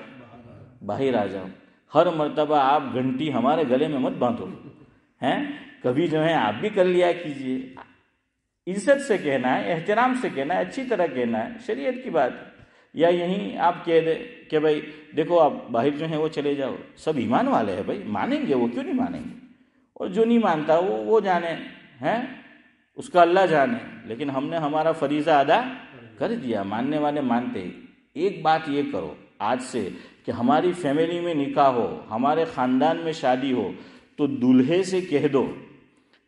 باہر آ جاؤ. ہر مرتبہ آپ گھنٹی ہمارے گلے میں مت باندھو ہیں. کبھی جو ہے آپ بھی کر لیا کیجئے. عزت سے کہنا ہے، احترام سے کہنا ہے، اچھی طرح کہنا ہے، شریعت کی بات ہے. یا یہیں آپ کہہ دیں کہ بھائی دیکھو آپ باہر جو ہیں وہ چلے جاؤ. سب ایمان والے ہیں بھائی، مانیں گے، وہ کیوں نہیں مانیں گے؟ اور جو نہیں مانتا وہ جانے ہیں، اس کا اللہ جانے. لیکن ہم نے ہمارا فریضہ ادا کر دیا، ماننے والے مانتے. ایک بات یہ کرو آج سے کہ ہماری فیملی میں نکاح ہو، ہمارے خاندان میں شادی ہو تو دولہے سے کہہ دو،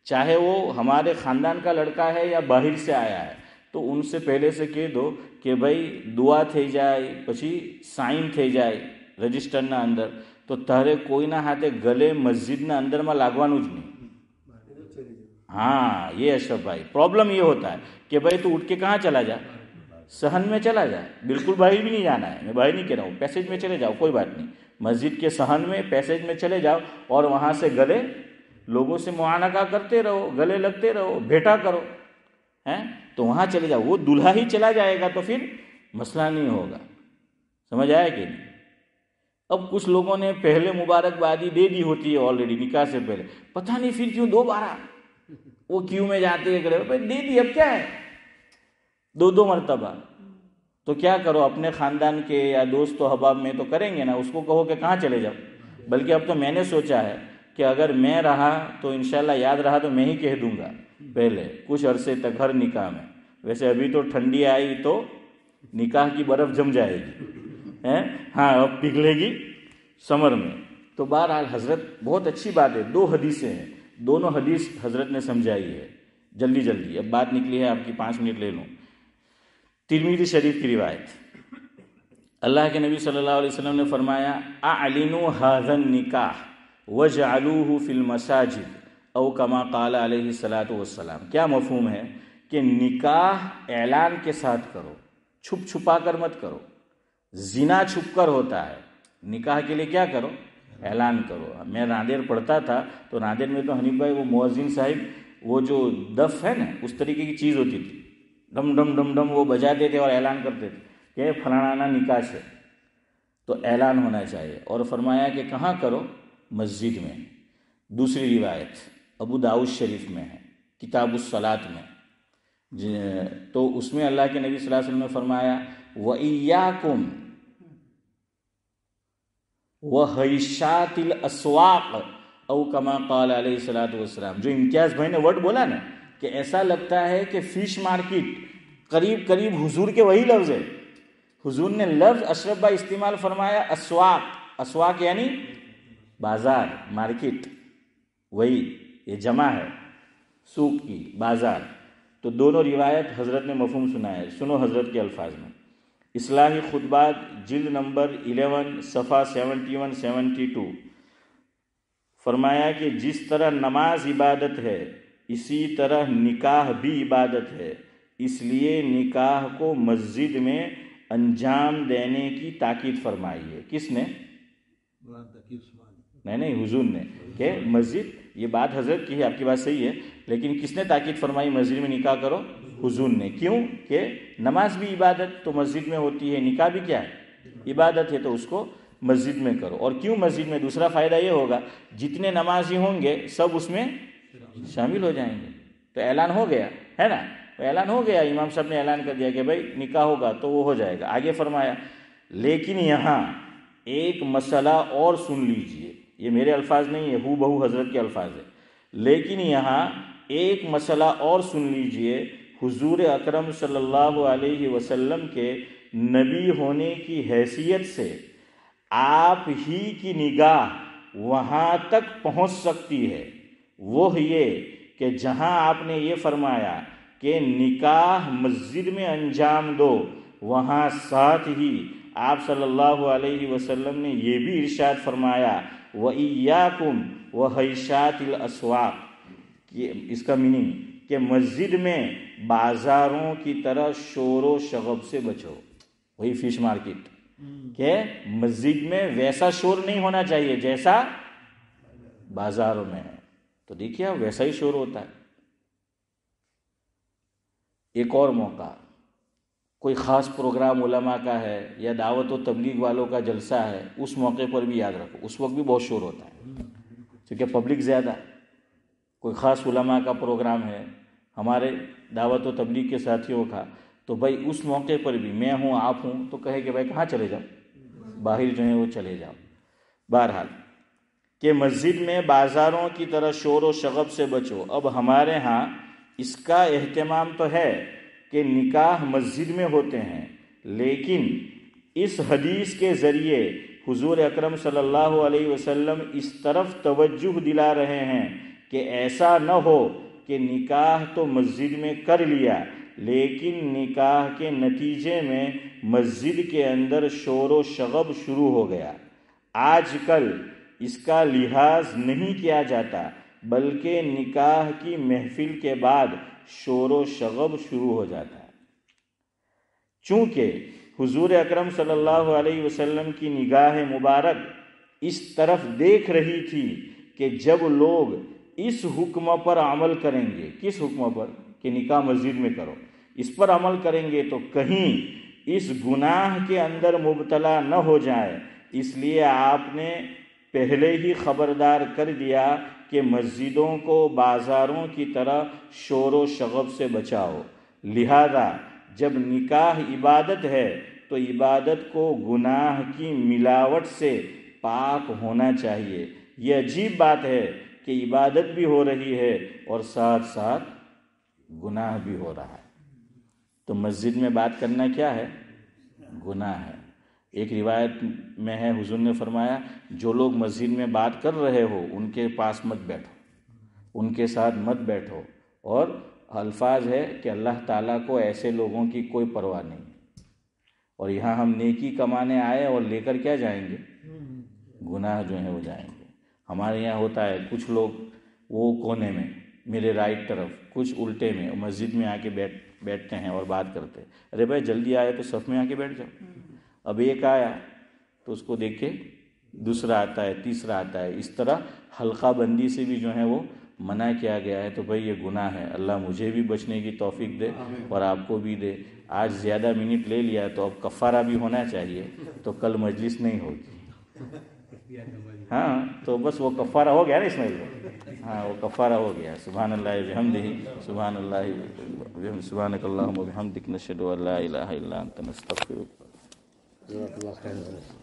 چاہے وہ ہمارے خاندان کا لڑکا ہے یا باہر سے آیا ہے، تو ان سے پہلے سے کہہ دو کہ بھائی دعا تھئی جائے، پچھی سائن تھئی جائے رجسٹરના અંદર، તો તારે કોઈના હાથે ગલે મસ્જિદના અંદરમાં લાગવાનું જ નહીં. ہاں یہ اشرف بھائی پرابلم یہ ہوتا ہے کہ بھائی تو اٹھ کے کہاں چلا جا، صحن میں چلا جا. بالکل باہر بھی نہیں جانا ہے، میں باہر نہیں کہہ رہا ہوں، پیسیج میں چلے جاؤ، کوئی بات نہیں. مسجد کے صحن میں پیسیج میں چلے جاؤ اور وہاں سے گلے لوگوں سے معانقہ کرتے رہو، گلے لگتے رہو، بھیٹا کرو ہیں. تو وہاں چلے جاؤ. وہ دلہا ہی چلا جائے گا تو پھر مسئلہ نہیں ہوگا. سمجھ آیا کہ نہیں؟ اب کچھ لوگوں نے پہلے مبارکبادی دے دی ہوتی ہے آلریڈی نکاح سے پہلے، پتہ نہیں پھر کیوں دوبارہ وہ کیوں میں جاتے ہیں کرے بھائی دے دی، اب کیا ہے دو مرتبہ. تو کیا کرو، اپنے خاندان کے یا دوست و احباب میں تو کریں گے نا، اس کو کہو کہ کہاں چلے جاؤ. بلکہ اب تو میں نے سوچا ہے کہ اگر میں رہا تو انشاءاللہ یاد رہا تو میں ہی کہہ دوں گا پہلے کچھ عرصے تک ہر نکاح میں. ویسے ابھی تو ٹھنڈی آئی تو نکاح کی برف جم جائے گی، ہاں اب پگھلے گی سمر میں. تو بہرحال حضرت بہت اچھی بات ہے. 2 حدیثیں ہیں، دونوں حدیث حضرت نے سمجھائی ہے. جلدی اب بات نکلی ہے آپ کی، 5 منٹ لے لوں. ترمذی شریف کی روایت، اللہ کے نبی صلی اللہ علیہ وسلم نے فرمایا اعلنوا هذا النکاح وجعلوه فی المساجد او کما قال علیہ الصلاۃ والسلام. کیا مفہوم ہے کہ نکاح اعلان کے ساتھ کرو، چھپ چھپا کر مت کرو. زنا چھپ کر ہوتا ہے، نکاح کے لیے کیا کرو، اعلان کرو. میں نادر پڑھتا تھا تو نادر میں تو حنیف بھائی وہ مؤذن صاحب وہ جو دف ہے نا اس طریقے کی چیز ہوتی تھی، ڈم ڈم ڈم ڈم وہ بجاتے تھے اور اعلان کرتے تھے کہ فلانا نکاح سے. تو اعلان ہونا چاہیے. اور فرمایا کہ کہاں کرو، مسجد میں. دوسری روایت ابو داؤد شریف میں ہے، کتاب الصلاۃ میں. تو اس میں اللہ کے نبی صلی اللہ علیہ وسلم نے فرمایا وَإِيَّاكُمْ وَحَيْشَاتِ الْأَسْوَاقِ او کما قال علیہ الصلاۃ والسلام. جو امتیاز بھائی نے ورڈ بولا نا کہ ایسا لگتا ہے کہ فش مارکیٹ قریب حضور کے وہی لفظ ہے. حضور نے لفظ اشرف بھائی استعمال فرمایا اسواق. اسواق یعنی بازار، مارکیٹ، وہی یہ جمع ہے سوق کی، بازار. تو دونوں روایت حضرت نے مفہوم سنایا. سنو حضرت کے الفاظ میں. اصلاحی خطبات جلد نمبر 11 صفحہ 71-72 فرمایا کہ جس طرح نماز عبادت ہے اسی طرح نکاح بھی عبادت ہے، اس لیے نکاح کو مسجد میں انجام دینے کی تاکید فرمائی ہے. کس نے؟ نہیں حضور نے، کہ مسجد، یہ بات حضرت کی ہے، آپ کی بات صحیح ہے، لیکن کس نے تاکید فرمائی مسجد میں نکاح کرو؟ حضور نے. کیوں؟ کہ نماز بھی عبادت تو مسجد میں ہوتی ہے، نکاح بھی کیا ہے، عبادت ہے، تو اس کو مسجد میں کرو. اور کیوں مسجد میں؟ دوسرا فائدہ یہ ہوگا جتنے نمازی ہوں گے سب اس میں شامل ہو جائیں گے. تو اعلان ہو گیا ہے نا، اعلان ہو گیا، امام صاحب نے اعلان کر دیا کہ بھائی نکاح ہوگا تو وہ ہو جائے گا. آگے فرمایا لیکن یہاں ایک مسئلہ اور سن لیجئے. یہ میرے الفاظ نہیں ہے، ہو بہو حضرت کے الفاظ ہے. لیکن یہاں ایک مسئلہ اور سن لیجئے. حضور اکرم صلی اللہ علیہ وسلم کے نبی ہونے کی حیثیت سے آپ ہی کی نگاہ وہاں تک پہنچ سکتی ہے. وہ یہ کہ جہاں آپ نے یہ فرمایا کہ نکاح مسجد میں انجام دو، وہاں ساتھ ہی آپ صلی اللہ علیہ وسلم نے یہ بھی ارشاد فرمایا وَإِيَّاكُمْ وَحَيْشَاتِ الْأَسْوَاقِ. اس کا میننگ کہ مسجد میں بازاروں کی طرح شور و شغب سے بچو. وہی فش مارکیٹ کہ مسجد میں ویسا شور نہیں ہونا چاہیے جیسا بازاروں میں ہے. تو دیکھیے ویسا ہی شور ہوتا ہے. ایک اور موقع، کوئی خاص پروگرام علماء کا ہے یا دعوت و تبلیغ والوں کا جلسہ ہے، اس موقع پر بھی یاد رکھو اس وقت بھی بہت شور ہوتا ہے کیونکہ پبلک زیادہ ہے. کوئی خاص علماء کا پروگرام ہے ہمارے دعوت و تبلیغ کے ساتھیوں کا، تو بھائی اس موقع پر بھی میں ہوں آپ ہوں تو کہے کہ بھائی کہاں چلے جاؤ، باہر جو ہے وہ چلے جاؤ. بہرحال کہ مسجد میں بازاروں کی طرح شور و شغب سے بچو. اب ہمارے ہاں اس کا اہتمام تو ہے کہ نکاح مسجد میں ہوتے ہیں، لیکن اس حدیث کے ذریعے حضور اکرم صلی اللہ علیہ وسلم اس طرف توجہ دلا رہے ہیں کہ ایسا نہ ہو کہ نکاح تو مسجد میں کر لیا لیکن نکاح کے نتیجے میں مسجد کے اندر شور و شغب شروع ہو گیا. آج کل اس کا لحاظ نہیں کیا جاتا بلکہ نکاح کی محفل کے بعد شور و شغب شروع ہو جاتا ہے. چونکہ حضور اکرم صلی اللہ علیہ وسلم کی نگاہ مبارک اس طرف دیکھ رہی تھی کہ جب لوگ اس حکم پر عمل کریں گے، کس حکم پر کہ نکاح مسجد میں کرو، اس پر عمل کریں گے تو کہیں اس گناہ کے اندر مبتلا نہ ہو جائے، اس لیے آپ نے پہلے ہی خبردار کر دیا کہ مسجدوں کو بازاروں کی طرح شور و شغب سے بچاؤ. لہذا جب نکاح عبادت ہے تو عبادت کو گناہ کی ملاوٹ سے پاک ہونا چاہیے. یہ عجیب بات ہے کہ عبادت بھی ہو رہی ہے اور ساتھ ساتھ گناہ بھی ہو رہا ہے. تو مسجد میں بات کرنا کیا ہے؟ گناہ ہے. ایک روایت میں ہے حضور نے فرمایا جو لوگ مسجد میں بات کر رہے ہو ان کے پاس مت بیٹھو، ان کے ساتھ مت بیٹھو. اور الفاظ ہے کہ اللہ تعالیٰ کو ایسے لوگوں کی کوئی پرواہ نہیں. اور یہاں ہم نیکی کمانے آئے اور لے کر کیا جائیں گے؟ گناہ جو ہیں وہ جائیں گے. ہمارے یہاں ہوتا ہے کچھ لوگ وہ کونے میں میرے رائٹ طرف، کچھ الٹے میں مسجد میں آ کے بیٹھتے ہیں اور بات کرتے ہیں. ارے بھائی جلدی آئے تو صف میں آ کے بیٹھ جاؤ. اب ایک آیا تو اس کو دیکھ کے دوسرا آتا ہے، تیسرا آتا ہے. اس طرح حلقہ بندی سے بھی جو ہے وہ منع کیا گیا ہے. تو بھائی یہ گناہ ہے. اللہ مجھے بھی بچنے کی توفیق دے اور آپ کو بھی دے. آج زیادہ منٹ لے لیا تو اب کفارہ بھی ہونا چاہیے، تو کل مجلس نہیں ہوگی. ہاں تو بس وہ کفارہ ہو گیا نا اسماعیل بھائی، ہاں وہ کفارہ ہو گیا. سبحان اللہ بحمدہ، سبحان اللہ سبحانک اللہم وبحمدک، نشہد ان لا الہ الا انت نستغفرک. جزاک اللہ خیر.